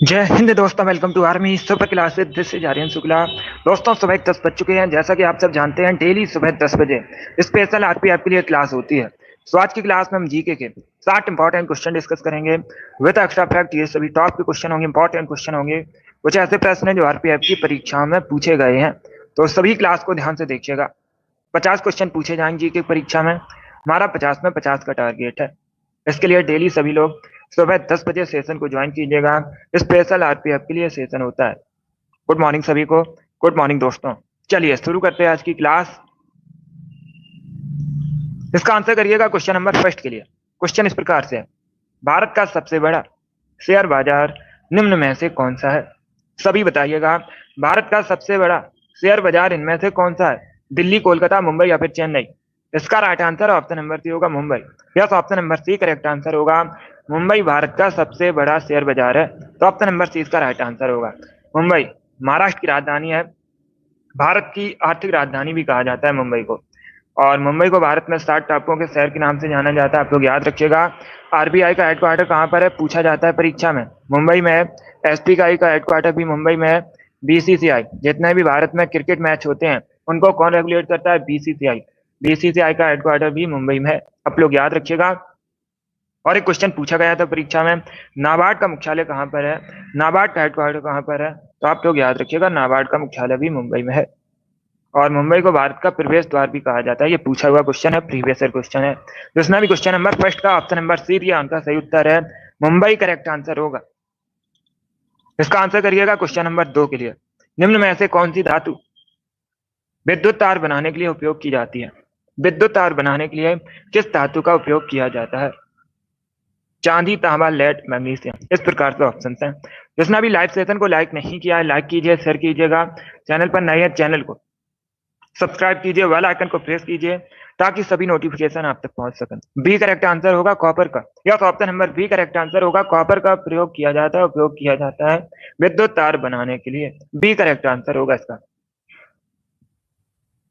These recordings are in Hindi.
जय हिंद दोस्तों, welcome to army super classes. This is Aryan Shukla. दोस्तों, सुबह 10 बज चुके हैं। जैसा कि आप सब जानते हैं, डेली सुबह 10 बजे स्पेशल आरपीएफ के लिए क्लास होती है। तो आज की क्लास में हम जीके के 60 इंपॉर्टेंट क्वेश्चन डिस्कस करेंगे विद एक्स्ट्रा फैक्ट। ये सभी टॉप के क्वेश्चन होंगे, इंपॉर्टेंट क्वेश्चन होंगे। कुछ ऐसे प्रश्न हैं जो आरपीएफ की परीक्षाओं में पूछे गए हैं, तो सभी क्लास को ध्यान से देखिएगा। 50 क्वेश्चन पूछे जाएंगे जीके परीक्षा में। हमारा 50 में 50 का टारगेट है। इसके लिए डेली सभी लोग सुबह 10 बजे सेशन को ज्वाइन कीजिएगा। स्पेशल आरपीएफ के लिए सेशन होता है। गुड मॉर्निंग सभी को। गुड मॉर्निंग दोस्तों। चलिए शुरू करते हैं आज की क्लास। इसका आंसर करिएगा क्वेश्चन नंबर फर्स्ट के लिए। क्वेश्चन इस प्रकार से है, भारत का सबसे बड़ा शेयर बाजार निम्न में से कौन सा है? सभी बताइएगा, भारत का सबसे बड़ा शेयर बाजार इनमें से कौन सा है? दिल्ली, कोलकाता, मुंबई या फिर चेन्नई? इसका right answer option number C होगा, Mumbai. Yes, option number C correct answer होगा। मुंबई भारत का सबसे बड़ा शेयर बाजार है, तो ऑप्शन नंबर सी इसका राइट आंसर होगा। मुंबई महाराष्ट्र की राजधानी है। भारत की आर्थिक राजधानी भी कहा जाता है मुंबई को। और मुंबई को भारत में 7 टापुओं के शहर के नाम से जाना जाता है, आप लोग याद रखिएगा। आरबीआई का हेडक्वार्टर कहाँ पर है, पूछा जाता है परीक्षा में। मुंबई में है। एसबीआई का हेडक्वार्टर भी मुंबई में है। बीसीसीआई, जितने भी भारत में क्रिकेट मैच होते हैं उनको कौन रेगुलेट करता है? बीसीसीआई। बीसीसीआई का हेडक्वार्टर भी मुंबई में है, आप लोग याद रखिएगा। और एक क्वेश्चन पूछा गया था परीक्षा में, नाबार्ड का मुख्यालय कहाँ पर है? नाबार्ड का हेडक्वार्टर कहाँ पर है? तो आप लोग याद रखिएगा, नाबार्ड का मुख्यालय भी मुंबई में है। और मुंबई को भारत का प्रवेश द्वार भी कहा जाता है। ये पूछा हुआ क्वेश्चन है, प्रीवियस ईयर क्वेश्चन है। जिसमें भी क्वेश्चन नंबर फर्स्ट का ऑप्शन नंबर सी दिया, उनका सही उत्तर है मुंबई, करेक्ट आंसर होगा। इसका आंसर करिएगा क्वेश्चन नंबर 2 के लिए। निम्न में से कौन सी धातु विद्युत तार बनाने के लिए उपयोग की जाती है? विद्युत तार बनाने के लिए किस धातु का उपयोग किया जाता है? चांदी, तांबा, लेड, मैग्नीशियम? इस प्रकार से ऑप्शन हैं। जिसने अभी लाइव सेशन को लाइक नहीं किया है, लाइक कीजिए, शेयर कीजिएगा। चैनल पर नए हैं, चैनल को सब्सक्राइब कीजिए, बेल आइकन को प्रेस कीजिए ताकि सभी नोटिफिकेशन आप तक पहुंच सकें। बी करेक्ट आंसर होगा कॉपर का। Yes, option number B correct answer होगा। कॉपर का प्रयोग किया जाता है, उपयोग किया जाता है विद्युत तार बनाने के लिए। बी करेक्ट आंसर होगा इसका।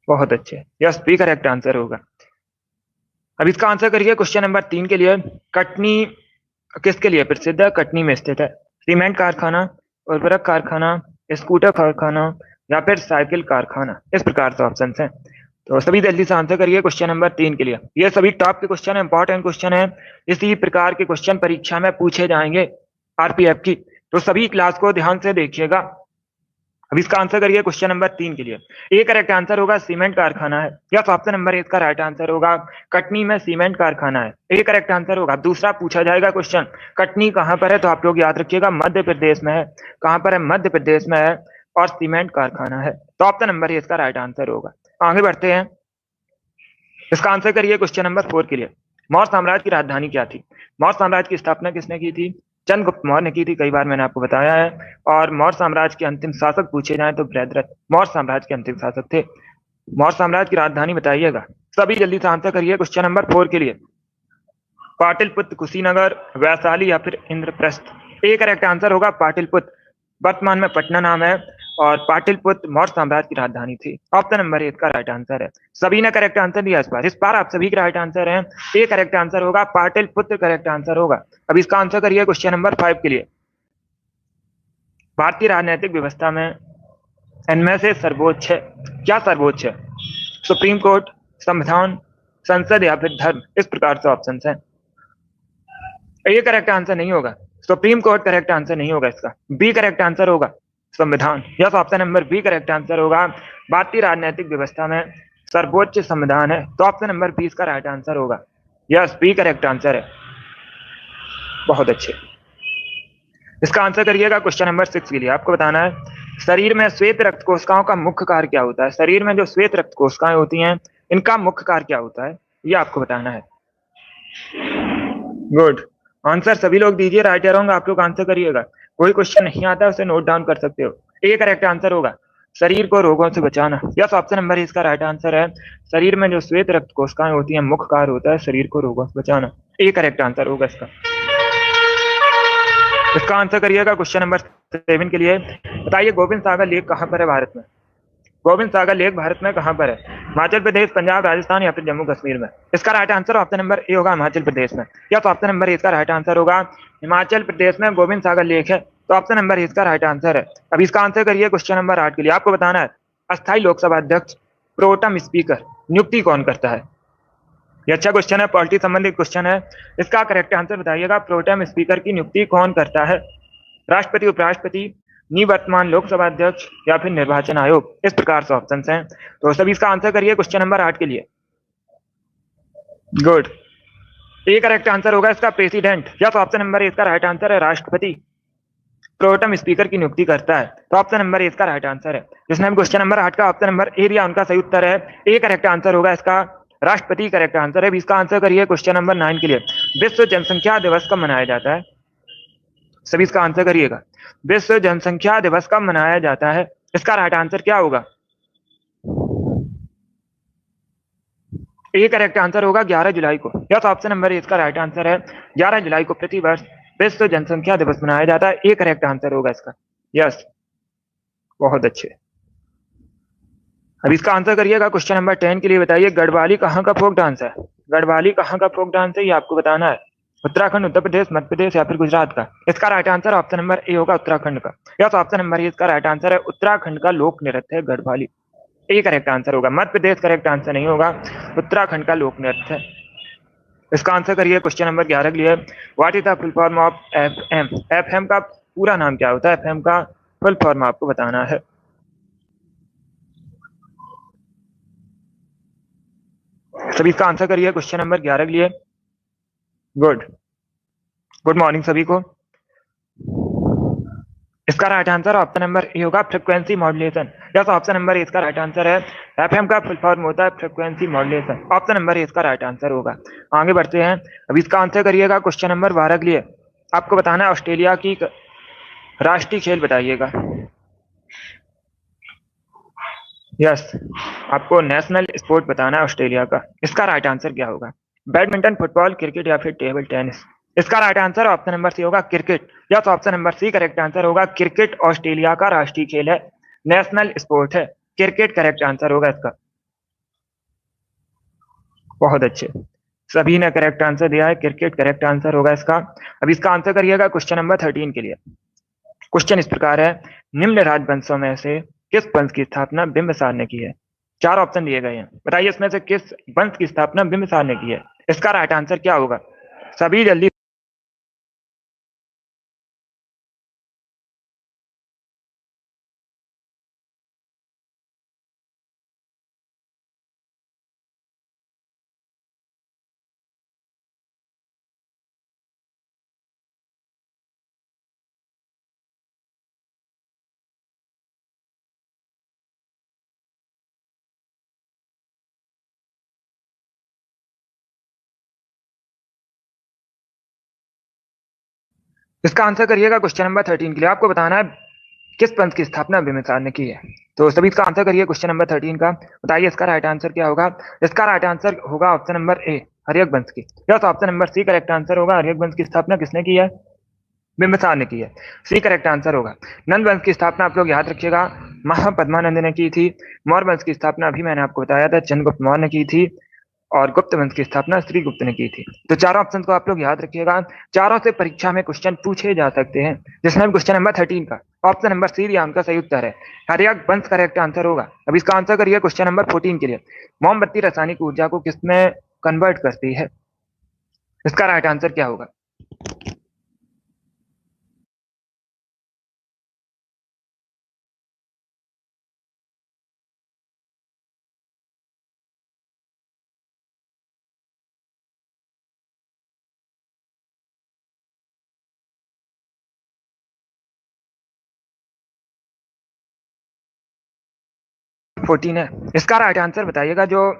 बहुत अच्छे, यस, बी करेक्ट आंसर होगा। अब इसका आंसर करिए क्वेश्चन नंबर 3 के लिए। कटनी किसके लिए प्रसिद्ध है? कटनी में स्थित है सीमेंट कारखाना, उर्वरक कारखाना, स्कूटर कारखाना या फिर साइकिल कारखाना? इस प्रकार से ऑप्शन हैं। तो सभी जल्दी से आंसर करिए क्वेश्चन नंबर 3 के लिए। ये सभी टॉप के क्वेश्चन है, इंपॉर्टेंट क्वेश्चन है। इसी प्रकार के क्वेश्चन परीक्षा में पूछे जाएंगे आरपीएफ की, तो सभी क्लास को ध्यान से देखिएगा। अब इसका आंसर करिए क्वेश्चन नंबर 3 के लिए। ए करेक्ट आंसर होगा सीमेंट कारखाना है। यस, ऑप्शन नंबर ए इसका राइट आंसर होगा। कटनी में सीमेंट कारखाना है, ए करेक्ट आंसर होगा। दूसरा पूछा जाएगा क्वेश्चन, कटनी कहां पर है? तो आप लोग याद रखिएगा, मध्य प्रदेश में है। कहां पर है? मध्य प्रदेश में है। और सीमेंट कारखाना है, तो ऑप्शन नंबर ए इसका राइट आंसर होगा। आगे बढ़ते हैं। इसका आंसर करिए क्वेश्चन नंबर 4 के लिए। मौर्य साम्राज्य की राजधानी क्या थी? मौर्य साम्राज्य की स्थापना किसने की थी? चंद्रगुप्त मौर्य ने की थी, कई बार मैंने आपको बताया है। और मौर्य साम्राज्य के अंतिम शासक पूछे जाए तो बृहद्रथ मौर्य साम्राज्य के अंतिम शासक थे। मौर्य साम्राज्य की राजधानी बताइएगा। सभी जल्दी से आंसर करिए क्वेश्चन नंबर 4 के लिए। पाटलिपुत्र, कुशीनगर, वैशाली या फिर इंद्रप्रस्थ? ए करेक्ट आंसर होगा पाटलिपुत्र। वर्तमान में पटना नाम है। और पाटलिपुत्र मौर्य साम्राज्य की राजधानी थी। ऑप्शन नंबर ए का राइट आंसर है। सभी ने करेक्ट आंसर दिया इस बार आप सभी के राइट आंसर हैं। ए करेक्ट आंसर होगा, पाटलिपुत्र करेक्ट आंसर होगा। अब इसका आंसर करिए क्वेश्चन नंबर 5 के लिए। भारतीय राजनीतिक व्यवस्था में इनमें से सर्वोच्च है, क्या सर्वोच्च है? सुप्रीम कोर्ट, संविधान, संसद या फिर धर्म? इस प्रकार से ऑप्शन हैं। ये करेक्ट आंसर नहीं होगा। सुप्रीम कोर्ट करेक्ट आंसर नहीं होगा इसका। बी करेक्ट आंसर होगा, संविधान। Yes, option number B correct answer होगा। भारतीय राजनीतिक व्यवस्था में सर्वोच्च संविधान है, तो ऑप्शन नंबर 20 का राइट आंसर होगा। यस, बी करेक्ट आंसर है। बहुत अच्छे। इसका आंसर करिएगा क्वेश्चन नंबर 6 के लिए। आपको बताना है शरीर में श्वेत रक्त कोशिकाओं का मुख्य कार्य क्या होता है? शरीर में जो श्वेत रक्त कोशिकाएं होती हैं, इनका मुख्य कार्य क्या होता है, ये आपको बताना है। गुड आंसर सभी लोग दीजिए, राइट या रॉन्ग आप लोग आंसर करिएगा। कोई क्वेश्चन नहीं आता उसे नोट डाउन कर सकते हो। ए करेक्ट आंसर होगा, शरीर को रोगों से बचाना। यस, ऑप्शन नंबर इसका राइट आंसर है। शरीर में जो श्वेत रक्त कोशिकाएं होती हैं, मुख्य कार्य होता है शरीर को रोगों से बचाना। ए करेक्ट आंसर होगा इसका। इसका आंसर करिएगा क्वेश्चन नंबर 7 के लिए। बताइए गोविंद सागर लेक कहां पर है भारत में? गोविंद सागर लेक भारत में कहां पर है? हिमाचल प्रदेश, पंजाब, राजस्थान या फिर जम्मू कश्मीर में? इसका right answer option number A होगा, हिमाचल प्रदेश में। या तो ऑप्शन नंबर ए इसका राइट आंसर होगा, हिमाचल प्रदेश में गोविंद सागर लेक है। तो ऑप्शन नंबर इसका राइट आंसर है। अब इसका आंसर करिए क्वेश्चन नंबर 8 के लिए। आपको बताना है अस्थायी लोकसभा अध्यक्ष प्रोटम स्पीकर नियुक्ति कौन करता है। ये अच्छा क्वेश्चन है, पॉलिटी संबंधित क्वेश्चन है। इसका करेक्ट आंसर बताइएगा, प्रोटेम स्पीकर की नियुक्ति कौन करता है। राष्ट्रपति, उपराष्ट्रपति, निवर्तमान लोकसभा अध्यक्ष या फिर निर्वाचन आयोग। इस प्रकार से ऑप्शन हैं। तो सभी इसका आंसर करिए क्वेश्चन नंबर 8 के लिए। गुड। ए करेक्ट आंसर होगा इसका प्रेसिडेंट। या तो ऑप्शन नंबर इसका राइट आंसर है, राष्ट्रपति प्रोटेम स्पीकर की नियुक्ति करता है। तो ऑप्शन नंबर इसका राइट आंसर है। जिसने क्वेश्चन नंबर 8 का ऑप्शन नंबर ए दिया उनका सही उत्तर है। ए करेक्ट आंसर होगा इसका, राष्ट्रपति करेक्ट आंसर है। इसका आंसर करिए क्वेश्चन नंबर 9 के लिए। विश्व जनसंख्या दिवस कब मनाया जाता है। सभी इसका आंसर करिएगा। विश्व जनसंख्या दिवस कब मनाया जाता है, इसका राइट आंसर क्या होगा। ए करेक्ट आंसर होगा 11 जुलाई को। यस, ऑप्शन नंबर इसका राइट आंसर है। 11 जुलाई को प्रतिवर्ष विश्व जनसंख्या दिवस मनाया जाता है। ए करेक्ट आंसर होगा इसका। यस, बहुत अच्छे। अब इसका आंसर करिएगा क्वेश्चन नंबर 10 के लिए। बताइए गढ़वाली कहाँ का फोक डांस है। गढ़वाली कहाँ का फोक डांस है ये आपको बताना है। उत्तराखंड, उत्तर प्रदेश, मध्य प्रदेश या फिर गुजरात का। इसका right answer option number A होगा, उत्तराखंड का। यस, ऑप्शन नंबर इसका राइट आंसर है। उत्तराखंड का लोक नृत्य है गढ़वाली। ए करेक्ट आंसर होगा। मध्य प्रदेश करेक्ट आंसर नहीं होगा, उत्तराखंड का लोक नृत्य है। इसका आंसर करिए क्वेश्चन नंबर 11 के लिए। What is the full form of FM। FM का पूरा नाम क्या होता है। FM का फुल फॉर्म आपको बताना है। सभी इसका आंसर करिए क्वेश्चन नंबर 11 के लिए। गुड मॉर्निंग सभी को। इसका right answer option number A होगा, frequency modulation. Yes, option number A इसका राइट आंसर है। एफएम का फुल फॉर्म होता है frequency modulation. Option number A इसका राइट आंसर होगा। आगे बढ़ते हैं। अब इसका आंसर करिएगा क्वेश्चन नंबर 12 के लिए। आपको बताना है ऑस्ट्रेलिया की राष्ट्रीय खेल बताइएगा। यस, आपको नेशनल स्पोर्ट बताना है ऑस्ट्रेलिया का। इसका राइट आंसर क्या होगा। बैडमिंटन, फुटबॉल, क्रिकेट या फिर टेबल टेनिस। इसका right answer option number C होगा, क्रिकेट। या तो option number C correct answer होगा। क्रिकेट ऑस्ट्रेलिया का राष्ट्रीय खेल है, नेशनल स्पोर्ट है। क्रिकेट करेक्ट आंसर होगा इसका। बहुत अच्छे, सभी ने करेक्ट आंसर दिया है। क्रिकेट करेक्ट आंसर होगा इसका। अब इसका आंसर करिएगा क्वेश्चन नंबर 13 के लिए। क्वेश्चन इस प्रकार है, निम्न राजवंशों में से किस वंश की स्थापना बिंबिसार ने की है। 4 ऑप्शन दिए गए हैं, बताइए इसमें से किस वंश की स्थापना बिंबिसार ने की है। इसका राइट आंसर क्या होगा। सभी जल्दी। इसका आंसर करिएगा क्वेश्चन नंबर 13 के लिए। आपको बताना है किस पंथ की स्थापना बिंबिसार ने की है। तो सभी इसका आंसर करिए क्वेश्चन नंबर 13 का। बताइए इसका राइट आंसर क्या होगा। इसका राइट आंसर होगा ऑप्शन नंबर ए, हर्यक वंश की। Yes, option number C correct answer होगा। हर्यक वंश की स्थापना किसने की है, बिंबिसार ने की है। सी करेक्ट आंसर होगा। नंद वंश की स्थापना आप लोग याद रखिएगा, महापद्मानंद ने की थी। मौर्य वंश की स्थापना अभी मैंने आपको बताया था, चंद्रगुप्त मौर्य ने की थी। और गुप्त वंश की स्थापना श्री गुप्त ने की थी। तो चारों ऑप्शन को आप लोग याद रखिएगा, चारों से परीक्षा में क्वेश्चन पूछे जा सकते हैं। जिसमें क्वेश्चन नंबर 13 का ऑप्शन नंबर सी दिया उनका सही उत्तर है, हर्यक वंश करेक्ट आंसर होगा। अब इसका आंसर करिए क्वेश्चन नंबर 14 के लिए। मोमबत्ती रासायनिक ऊर्जा को किसमें कन्वर्ट करती है। इसका राइट आंसर क्या होगा। फोर्टीन है। इसका राइट आंसर बताइएगा, जो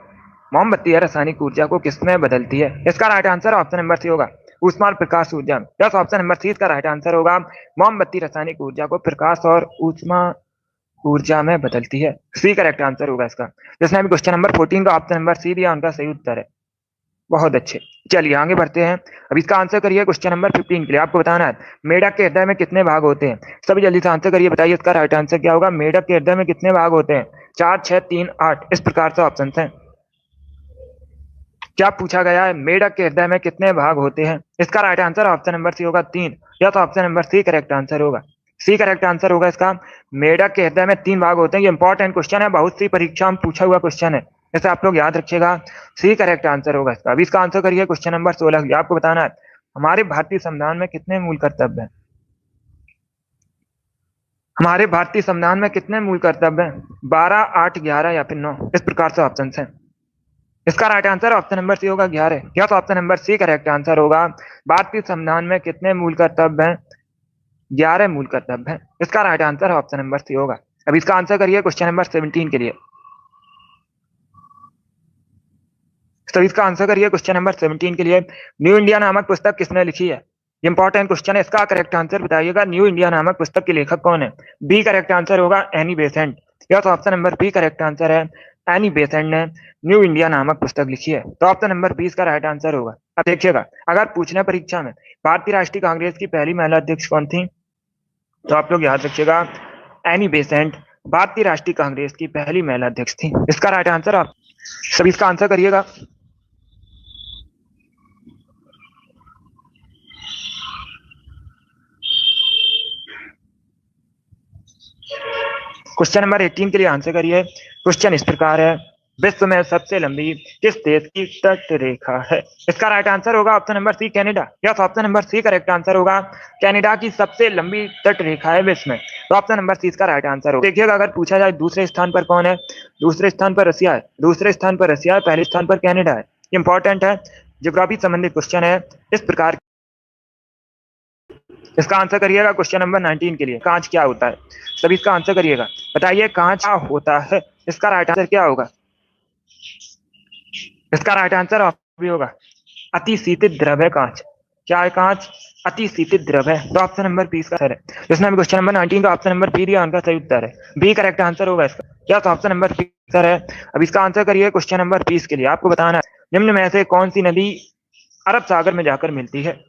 मोमबत्ती है रासायनिक ऊर्जा को किसमें बदलती है। इसका right answer option number C होगा, ऊष्मा और प्रकाश ऊर्जा। यस, ऑप्शन नंबर सी इसका राइट आंसर होगा। मोमबत्ती रासायनिक ऊर्जा को प्रकाश और ऊष्मा ऊर्जा में बदलती है। सी करेक्ट आंसर होगा इसका। जिसने अभी क्वेश्चन नंबर 14 का ऑप्शन नंबर सी दिया उनका सही उत्तर है। बहुत अच्छे, चलिए आगे बढ़ते हैं। अब इसका आंसर करिए क्वेश्चन नंबर 15 के लिए। आपको बताना है मेढक के हृदय में कितने भाग होते हैं। सभी जल्दी से आंसर करिए, बताइए इसका राइट आंसर क्या होगा। मेढक के हृदय में कितने भाग होते हैं। 4, 6, 3, 8। इस प्रकार से ऑप्शन हैं। क्या पूछा गया है, मेढक के हृदय में कितने भाग होते हैं। इसका right answer option number C होगा, 3। या तो option number C correct answer होगा। सी करेक्ट आंसर होगा इसका। मेढक के हृदय में 3 भाग होते हैं। ये इंपॉर्टेंट क्वेश्चन है, बहुत सी परीक्षा में पूछा हुआ क्वेश्चन है, इसे आप लोग याद रखिएगा। सी करेक्ट आंसर होगा इसका। अभी इसका आंसर करिए क्वेश्चन नंबर 16। आपको बताना है हमारे भारतीय संविधान में कितने मूल कर्तव्य हैं। हमारे भारतीय संविधान में कितने मूल कर्तव्य हैं? 12, 8, 11 या फिर 9? इस प्रकार से ऑप्शन है। इसका right answer option number C होगा 11। या तो option number C correct answer होगा। भारतीय संविधान में कितने मूल कर्तव्य हैं? 11 मूल कर्तव्य हैं। इसका right answer option number C होगा। अब इसका आंसर करिए क्वेश्चन नंबर 17 के लिए। तो इसका आंसर करिए क्वेश्चन नंबर 17 के लिए। न्यू इंडिया नामक पुस्तक किसने लिखी है? इंपॉर्टेंट क्वेश्चन है, इसका करेक्ट आंसर बताइएगा। न्यू इंडिया नामक पुस्तक के लेखक कौन है? बी करेक्ट आंसर होगा एनी बेसेंट। या तो option number B correct answer है। एनी बेसेंट ने न्यू इंडिया नामक पुस्तक लिखी है, तो ऑप्शन नंबर 20 का राइट आंसर होगा। अब देखिएगा, अगर पूछना परीक्षा में भारतीय राष्ट्रीय कांग्रेस की पहली महिला अध्यक्ष कौन थी, तो आप लोग याद रखिएगा एनी बेसेंट भारतीय राष्ट्रीय कांग्रेस की पहली महिला अध्यक्ष थी। इसका राइट आंसर आप सभी इसका आंसर करिएगा। क्वेश्चन नंबर 18 के लिए आंसर करिए। क्वेश्चन इस प्रकार है, विश्व में सबसे लंबी किस देश की तट रेखा है? इसका राइट आंसर होगा ऑप्शन नंबर सी कनाडा। या तो option number C correct answer होगा। कनाडा की सबसे लंबी तट रेखा है विश्व में, तो ऑप्शन नंबर सी इसका राइट आंसर होगा। देखिएगा, अगर पूछा जाए दूसरे स्थान पर कौन है, दूसरे स्थान पर रसिया है, दूसरे स्थान पर रसिया है, पहले स्थान पर कनाडा है। इंपॉर्टेंट है, ज्योग्राफी संबंधित क्वेश्चन है इस प्रकार। इसका आंसर करिएगा क्वेश्चन नंबर 19 के लिए। कांच क्या होता है? सभी इसका आंसर करिएगा, बताइए कांच क्या होता है? इसका राइट आंसर क्या होगा? इसका राइट आंसर भी होगा अति शीतित द्रव है कांच। क्या है कांच? अति शीतित द्रव है, तो ऑप्शन नंबर 20 का आंसर है। जिसने क्वेश्चन नंबर 19 का ऑप्शन नंबर बी दिया, उनका सही उत्तर है बी करेक्ट आंसर होगा इसका। क्या तो ऑप्शन नंबर 20 है। अब इसका आंसर करिए क्वेश्चन नंबर 20 के लिए। आपको बताना है निम्न में से कौन सी नदी अरब सागर में जाकर मिलती है?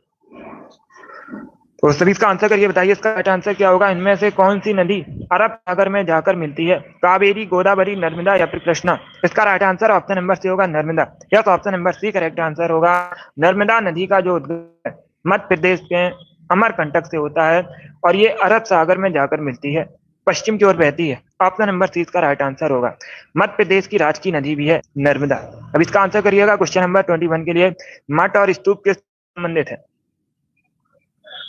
तो सभी इसका आंसर करिए, बताइए इसका राइट आंसर क्या होगा। इनमें से कौन सी नदी अरब सागर में जाकर मिलती है? कावेरी, गोदावरी, नर्मदा या फिर कृष्णा? इसका right answer option number C होगा नर्मदा। या तो option number C correct answer होगा। नर्मदा नदी का जो उद्गम है मध्य प्रदेश के अमरकंटक से होता है और ये अरब सागर में जाकर मिलती है, पश्चिम की ओर बहती है। ऑप्शन नंबर सी इसका राइट आंसर होगा। मध्य प्रदेश की राजकीय नदी भी है नर्मदा। अब इसका आंसर करिएगा क्वेश्चन नंबर 21 के लिए। मठ और स्तूप किस संबंधित है?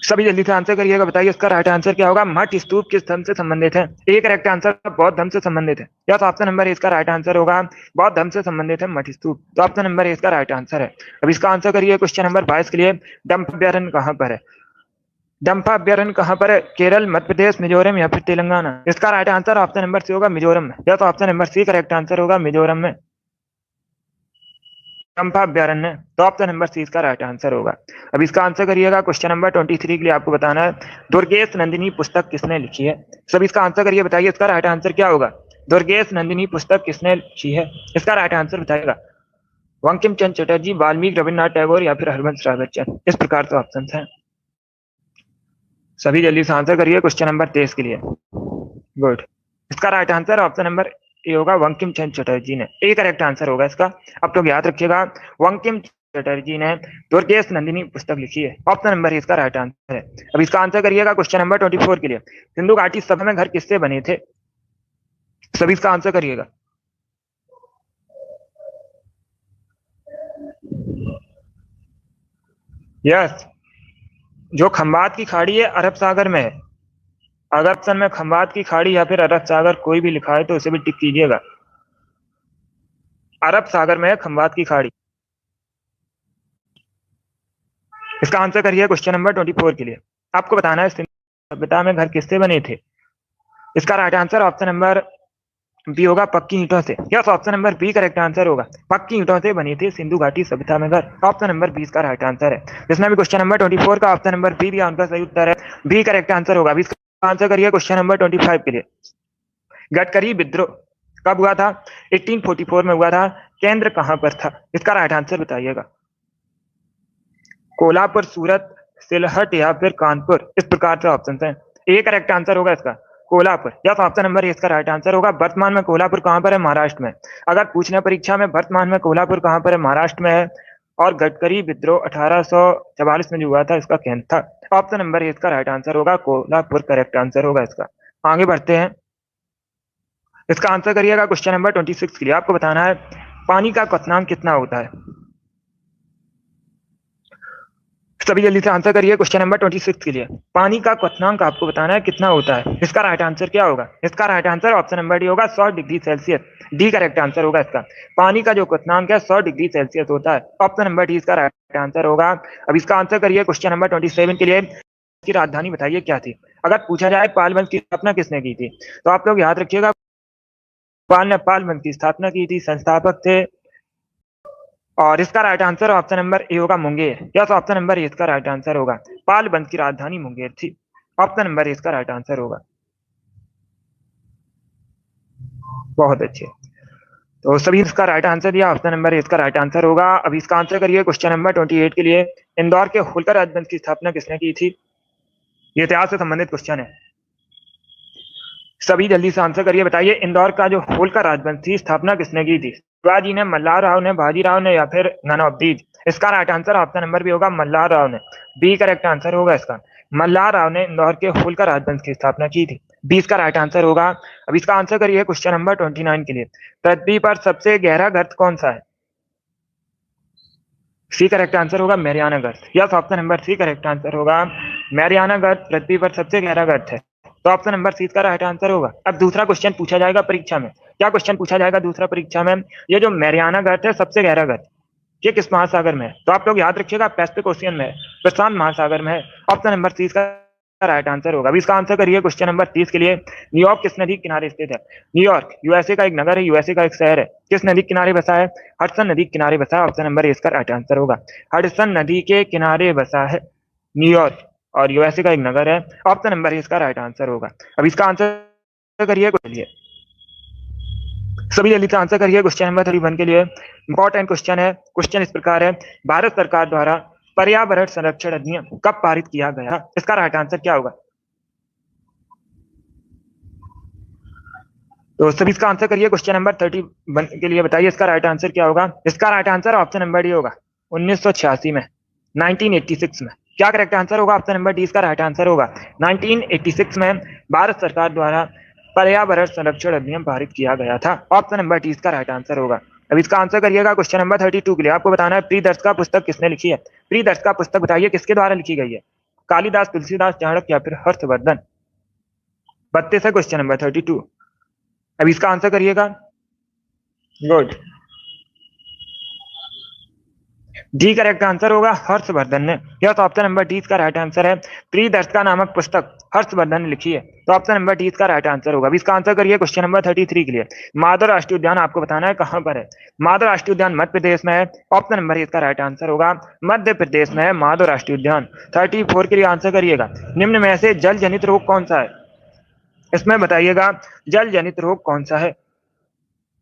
सभी जल्दी से आंसर करिएगा, बताइए इसका राइट आंसर क्या होगा। मठ स्तूप किस धर्म से संबंधित है? ए करेक्ट आंसर बौद्ध धर्म से संबंधित है। या तो ऑप्शन नंबर ए इसका राइट आंसर होगा। बौद्ध धर्म से संबंधित है मठ स्तूप, तो ऑप्शन नंबर ए इसका राइट आंसर है। अब इसका आंसर करिए क्वेश्चन नंबर 22 के लिए। डंप अभ्यारण्य कहाँ पर है? डंपा अभ्यारण्य कहाँ पर है? केरल, मध्य प्रदेश, मिजोरम या फिर तेलंगाना? इसका right answer option number C होगा मिजोरम में। या तो option number C correct answer होगा मिजोरम में चंपा अभ्यारण्य, तो ऑप्शन नंबर सी इसका राइट आंसर होगा। अब इसका आंसर करिएगा क्वेश्चन नंबर 23 के लिए। आपको बताना है दुर्गेश नंदिनी पुस्तक किसने लिखी है? सब इसका आंसर करिए, बताइए इसका राइट आंसर क्या होगा। दुर्गेश नंदिनी पुस्तक किसने लिखी है? इसका राइट आंसर बताएगा बंकिम चंद्र चटर्जी, वाल्मीकि, रविन्द्रनाथ टैगोर या फिर हरवंश राय बच्चन? इस प्रकार से ऑप्शन है। सभी जल्दी से आंसर करिए क्वेश्चन नंबर 23 के लिए। गुड, इसका right answer option number A होगा बंकिम चंद्र चटर्जी ने। ए करेक्ट आंसर होगा इसका। आप लोग याद रखिएगा बंकिम चटर्जी ने दुर्गेश नंदिनी पुस्तक लिखी है। ऑप्शन नंबर इसका राइट आंसर है। अब इसका आंसर करिएगा क्वेश्चन नंबर 24 के लिए। सिंधु घाटी सभा में घर किससे बने थे? सभी इसका आंसर करिएगा। यस, जो खंबात की खाड़ी है अरब सागर में है। अगर ऑप्शन में खंबात की खाड़ी या फिर अरब सागर कोई भी लिखा है तो उसे भी टिक कीजिएगा। अरब सागर में है खंबात की खाड़ी। इसका आंसर करिए क्वेश्चन नंबर 24 के लिए। आपको बताना है सिंधु सभ्यता में घर किससे बने थे? इसका right answer option number B होगा पक्की ईंटों से। Yes, option number B correct answer होगा। पक्की ईंटों से बनी थी सिंधु घाटी सभ्यता में घर। ऑप्शन नंबर 20 का राइट आंसर है। जिसने भी क्वेश्चन नंबर 24 का ऑप्शन नंबर बी दिया उनका सही उत्तर है बी करेक्ट आंसर होगा। अभी इसका आंसर करिए क्वेश्चन नंबर 25 के लिए। गडकरी विद्रोह कब हुआ था? 1844 में हुआ था। केंद्र कहां पर था? इसका राइट आंसर बताइएगा। कोल्हापुर, सूरत, सिलहट या फिर कानपुर? इस प्रकार से ऑप्शन है। ए करेक्ट आंसर होगा इसका कोल्हापुर। या तो ऑप्शन नंबर इसका राइट आंसर होगा। वर्तमान में कोल्हापुर कहां पर है? महाराष्ट्र में। अगर पूछना परीक्षा में वर्तमान में कोल्हापुर कहां पर है? महाराष्ट्र में है, और गडकरी विद्रोह 1844 में जो हुआ था इसका केंद्र था। ऑप्शन नंबर इसका राइट आंसर होगा कोल्हापुर, करेक्ट आंसर होगा इसका। आगे बढ़ते हैं, इसका आंसर करिएगा क्वेश्चन नंबर 26 के लिए। आपको बताना है पानी का क्वथनांक कितना होता है। सभी जल्दी से आंसर करिए क्वेश्चन नंबर 26 के लिए। पानी का क्वथनांक आपको बताना है कितना होता है। इसका राइट आंसर क्या होगा? इसका right answer option number D होगा 100 degree Celsius. D correct answer होगा इसका। पानी का जो क्वथनांक है 100 डिग्री सेल्सियस होता है। ऑप्शन नंबर डी इसका राइट आंसर होगा। अब इसका आंसर करिए क्वेश्चन नंबर 27 के लिए। की राजधानी बताइए क्या थी। अगर पूछा जाए पाल वंश की स्थापना किसने की थी, तो आप लोग याद रखिएगा पाल ने पाल वंश की स्थापना की थी, संस्थापक थे। और इसका right answer option number A होगा Munger. Yes, option number A इसका राइट आंसर होगा। पाल वंश की राजधानी मुंगेर थी। ऑप्शन नंबर ए इसका राइट आंसर होगा। बहुत अच्छे, तो सभी इसका राइट आंसर दिया। ऑप्शन नंबर ए इसका राइट आंसर होगा। अभी इसका आंसर करिए क्वेश्चन नंबर 28 के लिए। इंदौर के होलकर राजवंश की स्थापना किसने की थी? ये इतिहास से संबंधित क्वेश्चन है। सभी जल्दी से आंसर करिए, बताइए इंदौर का जो होलकर राजवंश थी स्थापना किसने की थी? शिवाजी ने, मल्हार राव ने, बाजीराव ने, या फिर नन ऑफ दीज? इसका right answer option number B होगा मल्हार राव ने। बी करेक्ट आंसर होगा इसका। मल्हार राव ने इंदौर के होलकर राजवंश की स्थापना की थी। 20 का राइट आंसर होगा। अब इसका आंसर करिए क्वेश्चन नंबर 29 के लिए। पृथ्वी पर सबसे गहरा गर्त कौन सा है? सी करेक्ट आंसर होगा मैरियाना गर्त। Yes, option number C correct answer होगा। मैरियाना गर्त पृथ्वी पर सबसे गहरा गर्त है, तो ऑप्शन नंबर सी का राइट आंसर होगा। अब दूसरा क्वेश्चन पूछा जाएगा परीक्षा में। क्या क्वेश्चन पूछा जाएगा दूसरा परीक्षा में? ये जो मैरियाना गर्त है सबसे गहरा गर्त, ये किस महासागर में है? तो आप लोग याद रखिएगा पैसिफिक ओशियन में है, प्रशांत महासागर में है। ऑप्शन नंबर सी का राइट आंसर होगा। अभी इसका आंसर करिए क्वेश्चन नंबर 30 के लिए। न्यूयॉर्क किस नदी के किनारे स्थित है? न्यूयॉर्क यूएसए का एक नगर है, यूएसए का एक शहर है। किस नदी के किनारे बसा है? हडसन नदी के किनारे बसा है। ऑप्शन नंबर ए इसका राइट आंसर होगा। हडसन नदी के किनारे बसा है न्यूयॉर्क, और यूएसए का एक नगर है। ऑप्शन नंबर ए इसका राइट आंसर होगा। अब इसका आंसर करिए, सभी जल्दी से आंसर करिए क्वेश्चन नंबर 31 के लिए। इंपॉर्टेंट क्वेश्चन है। क्वेश्चन इस प्रकार है, भारत सरकार द्वारा पर्यावरण संरक्षण अधिनियम कब पारित किया गया? इसका राइट आंसर क्या होगा? तो सभी इसका आंसर करिए क्वेश्चन नंबर 31 के लिए। बताइए इसका राइट आंसर क्या होगा? इसका right answer option number D होगा 1986 में, 1986 में। क्या करेक्ट आंसर होगा? ऑप्शन नंबर डी इसका राइट आंसर होगा। 1986 में भारत सरकार द्वारा पर्यावरण संरक्षण अधिनियम पारित किया गया था। ऑप्शन नंबर डी इसका राइट आंसर होगा। अब इसका आंसर करिएगा क्वेश्चन नंबर 32 के लिए। आपको बताना है प्रियदर्शिका पुस्तक किसने लिखी है? प्रियदर्शिका पुस्तक बताइए किसके द्वारा लिखी गई है? कालिदास, तुलसीदास, चाणक्य, या फिर हर्षवर्धन? 32 है क्वेश्चन नंबर 32। अब इसका आंसर करिएगा। गुड, डी करेक्ट आंसर होगा हर्षवर्धन ने। यह तो ऑप्शन नंबर डी इसका राइट आंसर है। प्रियदर्शिका नामक पुस्तक हर्षवर्धन ने लिखी है, तो ऑप्शन नंबर डी इसका राइट आंसर होगा। अब इसका आंसर करिए क्वेश्चन नंबर 33 के लिए। माधव राष्ट्रीय उद्यान आपको बताना है कहां पर है। माधव राष्ट्रीय उद्यान मध्य प्रदेश में है। ऑप्शन नंबर इसका राइट आंसर होगा। मध्य प्रदेश में है माधव राष्ट्रीय उद्यान। 34 के लिए आंसर करिएगा। निम्न में से जल जनित रोग कौन सा है? इसमें बताइएगा जल जनित रोग कौन सा है।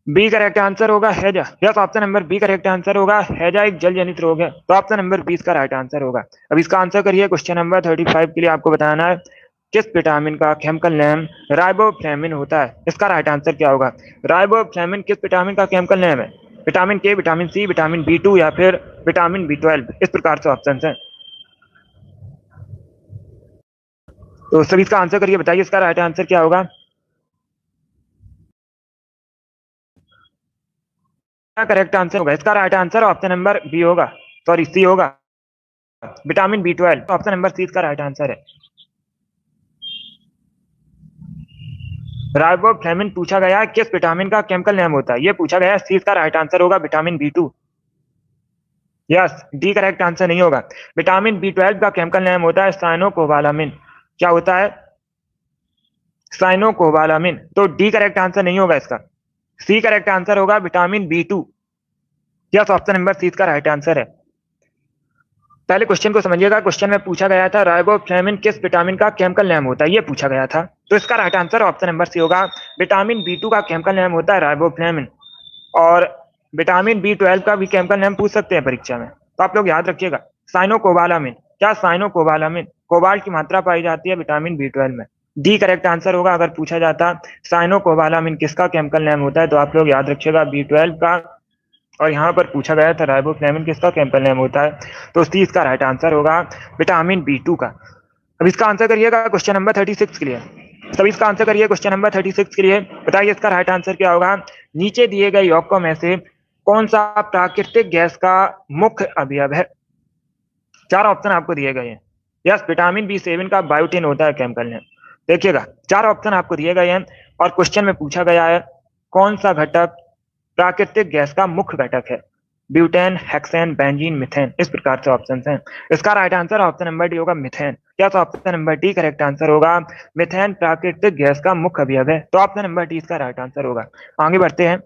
बी करेक्ट आंसर होगा हैजा। Yes, option number B correct answer होगा। हैजा एक जल जनित रोग है, तो ऑप्शन नंबर 20 का राइट आंसर होगा। अब इसका आंसर करिए क्वेश्चन नंबर 35 के लिए। आपको बताना है किस विटामिन का केमिकल नेम राइबोफ्लेविन होता है? इसका राइट आंसर क्या होगा? राइबोफ्लेविन किस विटामिन का केमिकल नेम है? विटामिन के, विटामिन सी, विटामिन B2 या फिर विटामिन B12? इस प्रकार से ऑप्शन है, तो सभी इसका आंसर करिए। बताइए इसका राइट आंसर क्या होगा? करेक्ट आंसर होगा। इसका right answer option number B होगा, सॉरी सी होगा, vitamin B12। Option number C इसका राइट आंसर है। राइबोफ्लेविन पूछा गया किस विटामिन का केमिकल नेम होता है? ये पूछा गया। सी इसका राइट आंसर होगा vitamin B2। Yes, D correct answer नहीं होगा। विटामिन B12 का केमिकल नेम होता है साइनोकोबालामिन। क्या होता है? साइनोकोबालामिन। तो डी करेक्ट आंसर नहीं होगा इसका। सी करेक्ट आंसर होगा vitamin B2। Yes, option number C इसका राइट आंसर है। पहले क्वेश्चन को समझिएगा। क्वेश्चन में पूछा गया था राइबोफ्लेविन किस विटामिन का केमिकल नेम होता है, ये पूछा गया था। तो इसका right answer option number C होगा। विटामिन B2 का केमिकल नेम होता है राइबोफ्लेविन। और विटामिन B12 का भी केमिकल नेम पूछ सकते हैं परीक्षा में, तो आप लोग याद रखिएगा साइनोकोबालामिन। क्या साइनोकोबालामिन? कोबाल्ट की मात्रा पाई जाती है विटामिन B12 में। डी करेक्ट आंसर होगा। अगर पूछा जाता साइनोकोबालामिन किसका केमिकल नेम होता है, तो आप लोग याद रखिएगा B12 का और यहाँ पर पूछा गया था राइबोफ्लेविन किसका केमिकल नेम होता है, तो सी इसका राइट आंसर होगा विटामिन B2 का। अब इसका आंसर करिएगा क्वेश्चन नंबर 36 के लिए। तब इसका आंसर करिए क्वेश्चन नंबर 36 के लिए। बताइए इसका राइट आंसर क्या होगा। नीचे दिए गए यौगिकों में से कौन सा प्राकृतिक गैस का मुख्य अवयव है। चार ऑप्शन आपको दिए गए हैं। यस, विटामिन B7 का बायोटिन होता है केमिकल नेम। देखिएगा, चार ऑप्शन आपको दिए गए हैं और क्वेश्चन में पूछा गया है कौन सा घटक प्राकृतिक गैस का मुख्य घटक है। ब्यूटेन, हेक्सेन, बेंजीन, मिथेन, इस प्रकार से ऑप्शन हैं। इसका right answer option number D होगा मिथेन। क्या, तो option number D correct answer होगा। मिथेन प्राकृतिक गैस का मुख्य अवयव है, तो ऑप्शन नंबर डी इसका राइट आंसर होगा। आगे बढ़ते हैं।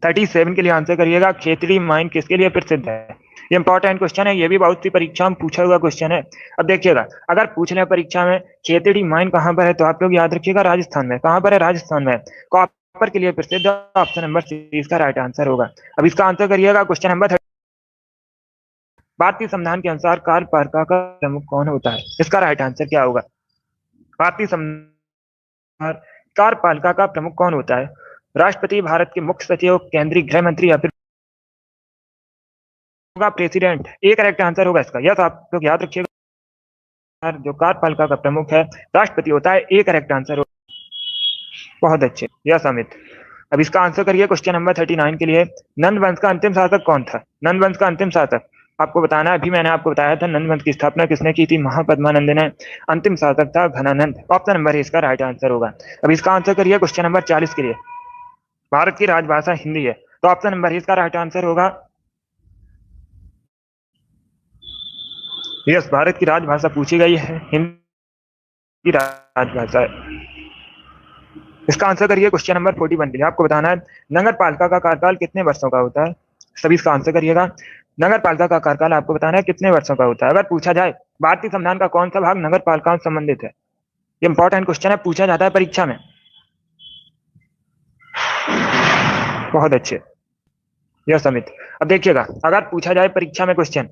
37 के लिए आंसर करिएगा। खेतड़ी माइन किसके लिए प्रसिद्ध है। ये इंपॉर्टेंट क्वेश्चन है, ये भी बहुत सी परीक्षा में पूछा हुआ क्वेश्चन है। अब देखिएगा, अगर पूछ ले परीक्षा में खेतड़ी माइन कहाँ पर है, तो आप लोग याद रखिएगा राजस्थान में। कहाँ पर है, राजस्थान में। कॉपर के लिए प्रसिद्ध, ऑप्शन नंबर सी इसका राइट आंसर होगा। अब इसका आंसर करिएगा क्वेश्चन नंबर 30। भारतीय संविधान के अनुसार कार्यपालिका का प्रमुख कौन होता है। इसका राइट आंसर क्या होगा। भारतीय संविधान कार्यपालिका का प्रमुख कौन होता है। राष्ट्रपति, भारत के मुख्य सचिव, केंद्रीय गृह मंत्री या फिर होगा प्रेसिडेंट। ए करेक्ट आंसर होगा इसका। यस, आप लोग याद रखिएगा जो कार्यपालिका का प्रमुख है राष्ट्रपति होता है। ए करेक्ट आंसर होगा। बहुत अच्छे, यस अमित। अब इसका आंसर करिए क्वेश्चन नंबर 39 के लिए। नंद वंश का अंतिम शासक कौन था। नंद वंश का अंतिम शासक आपको बताना है। अभी मैंने आपको बताया था नंद वंश की स्थापना किसने की थी, महापद्मानंद ने। अंतिम शासक था घनानंद। ऑप्शन नंबर ए इसका राइट आंसर होगा। अब इसका आंसर करिए क्वेश्चन नंबर 40 के लिए। भारत की राजभाषा हिंदी है, तो ऑप्शन नंबर ए इसका राइट आंसर होगा। यस, भारत की राजभाषा पूछी गई है, हिंदी राजभाषा है। इसका आंसर करिए क्वेश्चन नंबर 41 के लिए। आपको बताना है नगर पालिका का कार्यकाल कितने वर्षों का होता है। सभी इसका आंसर करिएगा। नगर पालिका का कार्यकाल आपको बताना है कितने वर्षों का होता है। अगर पूछा जाए भारतीय संविधान का कौन सा भाग नगर पालिकाओं से संबंधित है, ये इंपॉर्टेंट क्वेश्चन है, पूछा जाता है परीक्षा में। बहुत अच्छे, यस अमित। अब देखिएगा, अगर पूछा जाए परीक्षा में क्वेश्चन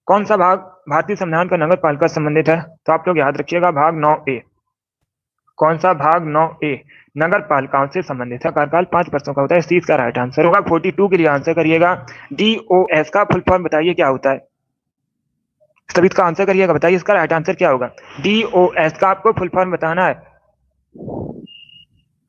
कौन सा भाग भारतीय संविधान का नगर पालिका से संबंधित है, तो आप लोग याद रखिएगा भाग 9A। कौन सा भाग 9A नगर पालिकाओं से संबंधित है। कार्यकाल 5 वर्षों का होता है। सी इसका राइट आंसर होगा। 42 के लिए आंसर करिएगा। DOS का फुल फॉर्म बताइए क्या होता है। सभी इसका आंसर करिएगा, बताइए इसका राइट आंसर क्या होगा। DOS का आपको फुल फॉर्म बताना है।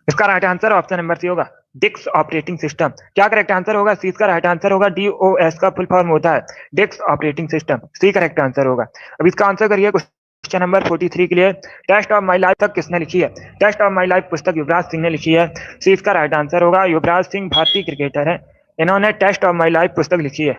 इसका right answer option number C होगा, डिस्क ऑपरेटिंग सिस्टम। क्या करेक्ट आंसर होगा। सी इसका राइट आंसर होगा। DOS का फुल फॉर्म होता है disk operating system. C correct answer होगा। अब इसका आंसर करिए क्वेश्चन नंबर 43 के लिए। टेस्ट ऑफ माई लाइफ तक किसने लिखी है। टेस्ट ऑफ माई लाइफ पुस्तक युवराज सिंह ने लिखी है। सी इसका राइट आंसर होगा। युवराज सिंह भारतीय क्रिकेटर है, इन्होंने टेस्ट ऑफ माई लाइफ पुस्तक लिखी है।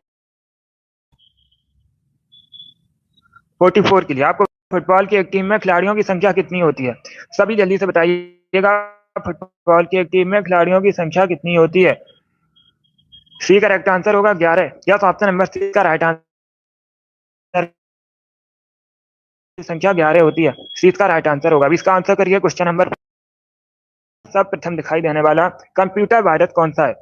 44 के लिए आपको फुटबॉल की एक टीम में खिलाड़ियों की संख्या कितनी होती है। सभी जल्दी से बताइएगा, फुटबॉल की एक टीम में खिलाड़ियों की संख्या कितनी होती है। सी करेक्ट आंसर होगा 11। यस, ऑप्शन नंबर सी का राइट आंसर संख्या 11 होती है। सी का राइट आंसर होगा। अब इसका आंसर करिए क्वेश्चन नंबर। सर्वप्रथम दिखाई देने वाला कंप्यूटर वायरस कौन सा है।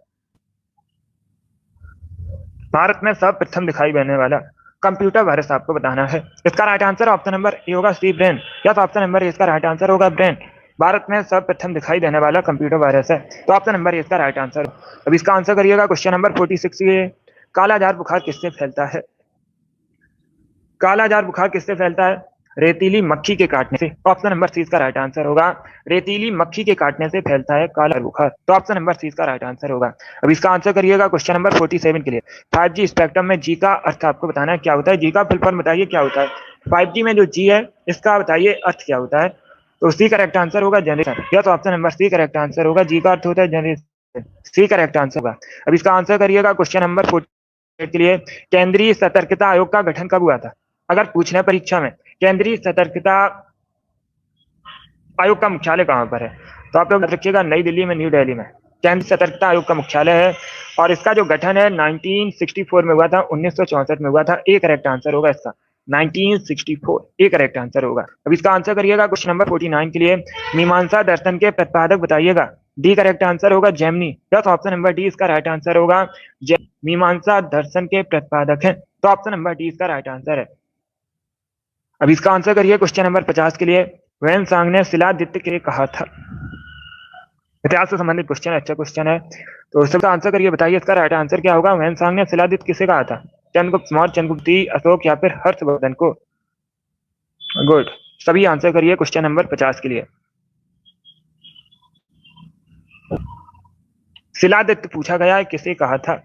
भारत में सर्वप्रथम दिखाई देने वाला कंप्यूटर वायरस आपको बताना है। इसका right answer option number A होगा, सी brain. Yes, option number A इसका राइट आंसर होगा ब्रेन। भारत में सर्वप्रथम दिखाई देने वाला कंप्यूटर वायरस है, तो ऑप्शन नंबर ए इसका राइट आंसर। अब इसका आंसर करिएगा क्वेश्चन नंबर 46 ये। कालाजार बुखार किससे फैलता है। कालाजार बुखार किससे फैलता है। रेतीली मक्खी के काटने से। ऑप्शन नंबर सी इसका राइट आंसर होगा। रेतीली मक्खी के काटने से फैलता है काला बुखार, तो ऑप्शन नंबर सी इसका राइट आंसर होगा। अब इसका आंसर करिएगा क्वेश्चन नंबर 47 के लिए। 5G स्पेक्ट्रम में जी का अर्थ आपको बताना है क्या होता है। जी का फुल फॉर्म बताइए क्या होता है। 5G में जो जी है इसका बताइए अर्थ क्या होता है, तो सी करेक्ट आंसर होगा जनरेशन। या तो option number C correct answer होगा। जी का अर्थ होता है जनरेशन, सी करेक्ट आंसर होगा। अब इसका आंसर करिएगा क्वेश्चन नंबर 48 के लिए। केंद्रीय सतर्कता आयोग का गठन कब हुआ था। अगर पूछना परीक्षा में केंद्रीय सतर्कता आयोग का मुख्यालय कहां पर है, तो आप लोग रखिएगा नई दिल्ली में, न्यू दिल्ली में केंद्रीय सतर्कता आयोग का मुख्यालय है। और इसका जो गठन है 1964 में हुआ था, 1964 में हुआ था। एक करेक्ट आंसर होगा इसका 1964, एक करेक्ट आंसर होगा। अब इसका आंसर करिएगा क्वेश्चन नंबर 49 के लिए। मीमांसा दर्शन के प्रतिपादक बताइएगा। डी करेक्ट आंसर होगा Jaimini. Plus option number D इसका राइट आंसर होगा। मीमांसा दर्शन के प्रतिपादक है, तो ऑप्शन नंबर डी इसका राइट आंसर है। अब इसका आंसर करिए क्वेश्चन नंबर 50 के लिए। वैन सांग ने शिलादित्य के लिए कहा था। इतिहास से संबंधित क्वेश्चन है, अच्छा क्वेश्चन है। तो सबका आंसर करिए, बताइए इसका राइट आंसर क्या होगा। वैनसांग ने शिलादित किसे कहा था? चंद्रगुप्त मौर्य, चंद्रगुप्ती, अशोक या फिर हर्षवर्धन को? गुड, सभी आंसर करिए क्वेश्चन नंबर 50 के लिए। शिलादित पूछा गया है, किसे कहा था?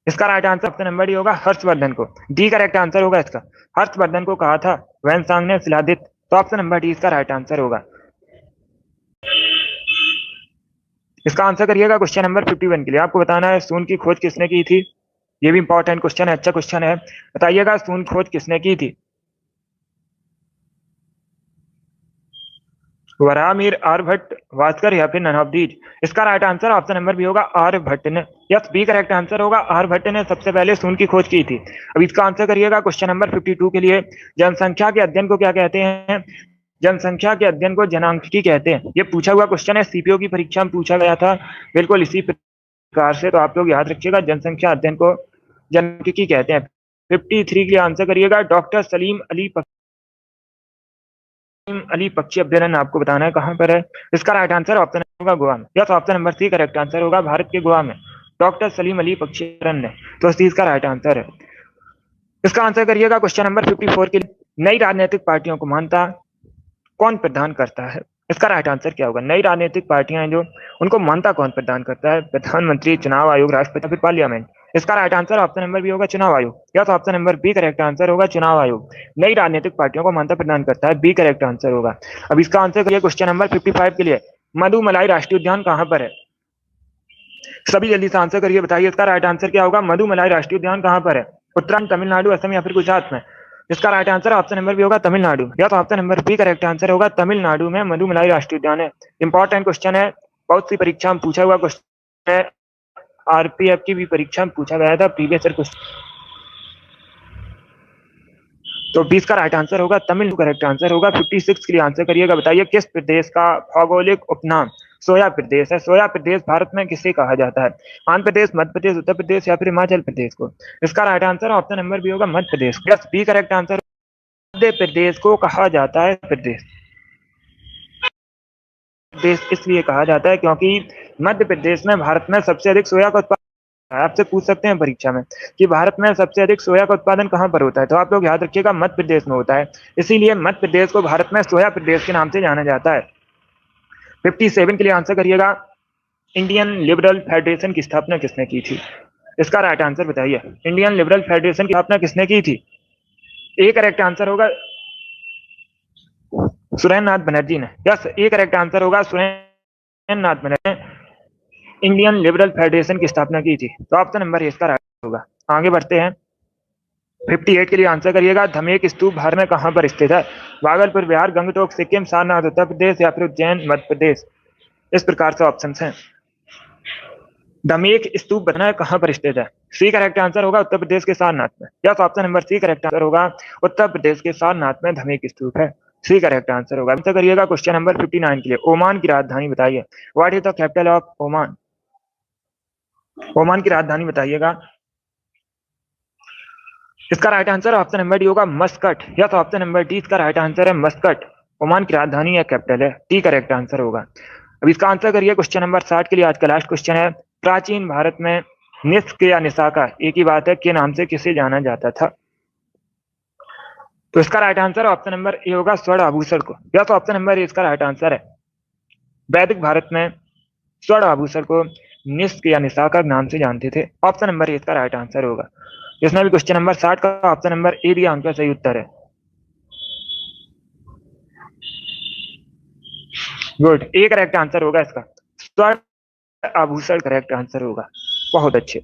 इसका right answer option number D होगा, हर्षवर्धन को। डी करेक्ट आंसर होगा इसका, हर्षवर्धन को कहा था वैनसांग ने शिलादित। तो ऑप्शन नंबर डी इसका राइट आंसर होगा। इसका आंसर करिएगा क्वेश्चन नंबर 51 के लिए। आपको बताना है सून की खोज किसने की थी। ये भी इंपॉर्टेंट क्वेश्चन है, अच्छा क्वेश्चन है। बताइएगा सून खोज किसने की थी? वराहमिहिर, आर्यभट्ट, भास्कर या फिर नन ऑफ दीज? इसका right answer option number B होगा, आर्यभट्ट ने। यस, बी करेक्ट आंसर होगा, आर्यभट्ट ने सबसे पहले सून की खोज की थी। अब इसका आंसर करिएगा क्वेश्चन नंबर 52 के लिए। जनसंख्या के अध्ययन को क्या कहते हैं? जनसंख्या के अध्ययन को जनांकिकी कहते हैं। ये पूछा हुआ क्वेश्चन है, सीपीओ की परीक्षा में पूछा गया था, बिल्कुल इसी प्रकार से। तो आप लोग याद रखिएगा, जनसंख्या अध्ययन को जनांकिकी कहते हैं। 53 के लिए आंसर करिएगा, डॉक्टर सलीम अली पक्षी अभ्यारण्य आपको बताना है कहां पर है। इसका राइट आंसर ऑप्शन होगा गोवा में। Yes, option number C correct answer होगा, भारत के गोवा में डॉक्टर सलीम अली पक्षी अभ्यारण्य। तो सी इसका राइट आंसर है। इसका आंसर करिएगा क्वेश्चन नंबर 54 के लिए। नई राजनीतिक पार्टियों को मान्यता कौन प्रदान करता है? इसका राइट आंसर क्या होगा? नई राजनीतिक पार्टियां जो, उनको मान्यता कौन प्रदान करता है? प्रधानमंत्री, चुनाव आयोग, राष्ट्रपति, फिर पार्लियामेंट? इसका right answer option number B होगा, चुनाव आयोग। या तो option number B correct answer होगा, चुनाव आयोग नई राजनीतिक पार्टियों को मान्यता प्रदान करता है, बी करेक्ट आंसर होगा। अब इसका आंसर करिए क्वेश्चन नंबर 55 के लिए। मधुमलाई राष्ट्रीय उद्यान कहां पर है? सभी जल्दी से आंसर करिए, बताइए इसका राइट आंसर क्या होगा। मधुमलाई राष्ट्रीय उद्यान कहां पर है? उत्तराखंड, तमिलनाडु, असम या फिर गुजरात में? इसका right answer option number B होगा, तमिलनाडु। या तो option number B correct answer होगा, तमिलनाडु में मधुमलाई राष्ट्रीय उद्यान है। इंपॉर्टेंट क्वेश्चन है, बहुत सी परीक्षा में पूछा हुआ क्वेश्चन है, आरपीएफ की भी परीक्षा में पूछा गया था प्रीवियस ईयर क्वेश्चन। तो 20 का राइट आंसर होगा, तमिल करेक्ट आंसर होगा। 56 के लिए आंसर करिएगा, बताइए किस प्रदेश का भौगोलिक उपनाम सोया प्रदेश है? सोया प्रदेश भारत में किसे कहा जाता है? आंध्र प्रदेश, मध्य प्रदेश, उत्तर प्रदेश या फिर हिमाचल प्रदेश को? इसका right answer option number B होगा, Madhya Pradesh. Yes, B correct answer. Madhya Pradesh को कहा जाता है प्रदेश, देश इसलिए कहा जाता है क्योंकि मध्य प्रदेश में भारत में सबसे अधिक सोया का उत्पादन। आपसे पूछ सकते हैं परीक्षा में कि भारत में सबसे अधिक सोया का उत्पादन कहां पर होता है, तो आप लोग याद रखिएगा मध्य प्रदेश में होता है, इसीलिए मध्य प्रदेश को भारत में सोया प्रदेश के नाम से जाना जाता है। 57 के लिए आंसर करिएगा, इंडियन लिबरल फेडरेशन की स्थापना किसने की थी? इसका राइट आंसर बताइए, इंडियन लिबरल फेडरेशन की स्थापना किसने की थी? ए करेक्ट आंसर होगा, सुरेंद्र नाथ बनर्जी ने। यस, ए करेक्ट आंसर होगा, सुरेंद्र नाथ बनर्जी ने इंडियन लिबरल फेडरेशन की स्थापना की थी। तो ऑप्शन नंबर इसका राइट होगा। आगे बढ़ते हैं, 58 के लिए आंसर करिएगा, धमेक स्तूप भारत में कहां पर स्थित है? भागलपुर, बिहार, गंगटोक, सिक्किम, सारनाथ उत्तर प्रदेश या फिर उज्जैन मध्य प्रदेश? इस प्रकार से ऑप्शन हैं। धमेक स्तूप बताना है कहां पर स्थित है। सी करेक्ट आंसर होगा, उत्तर प्रदेश के सारनाथ में। Yes, option number C correct answer होगा, उत्तर प्रदेश के सारनाथ में धमेक स्तूप है। सी करेक्ट आंसर होगा। आंसर करिएगा क्वेश्चन नंबर 59 के लिए। ओमान की राजधानी बताइए, what is the capital of Oman? Oman की राजधानी बताइएगा। इसका right answer option number D होगा, मस्कट। या तो ऑप्शन नंबर डी इसका राइट आंसर है, मस्कट ओमान की राजधानी या कैपिटल है, डी करेक्ट आंसर होगा। अब इसका आंसर करिए क्वेश्चन नंबर 60 के लिए। आज का लास्ट क्वेश्चन है, प्राचीन भारत में निष्क या निशाका एक ही बात है के नाम से किसे जाना जाता था? तो इसका right answer option number A होगा, स्वर्ण आभूषण को। या तो ऑप्शन नंबर ए इसका राइट आंसर है। वैदिक भारत में स्वर्ण आभूषण को निष्क या निशाका नाम से जानते थे। ऑप्शन नंबर ए इसका राइट आंसर होगा। जिसने भी क्वेश्चन नंबर 60 का ऑप्शन नंबर ए दिया, उनका सही उत्तर है। गुड, ए करेक्ट आंसर होगा इसका, स्वर्ण आभूषण करेक्ट आंसर होगा। बहुत अच्छे।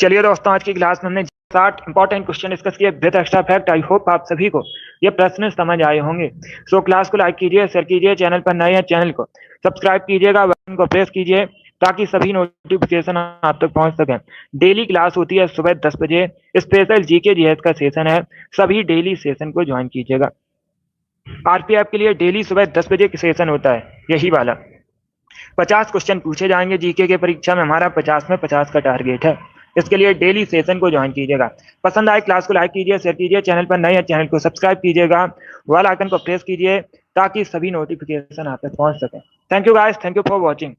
चलिए दोस्तों, आज की क्लास में हमने 60 इंपॉर्टेंट क्वेश्चन डिस्कस किए with extra fact. I hope आप सभी को ये प्रश्न समझ आए होंगे। सो क्लास को लाइक कीजिए, शेयर कीजिए, चैनल पर नए हैं चैनल को सब्सक्राइब कीजिएगा, बटन को प्रेस कीजिए ताकि सभी नोटिफिकेशन आप तक पहुंच सके। डेली क्लास होती है सुबह 10 बजे, स्पेशल जीके जीएस का सेशन है, सभी डेली सेशन को ज्वाइन कीजिएगा। आरपीएफ के लिए डेली सुबह 10 बजे सेशन होता है, यही वाला। 50 क्वेश्चन पूछे जाएंगे जीके के परीक्षा में, हमारा 50 में 50 का टारगेट है। इसके लिए डेली सेशन को ज्वाइन कीजिएगा। पसंद आए क्लास को लाइक कीजिए, शेयर कीजिए, चैनल पर नए हैं चैनल को सब्सक्राइब कीजिएगा, बेल आइकन को प्रेस कीजिए ताकि सभी नोटिफिकेशन आप तक पहुंच सके। Thank you guys, thank you for watching.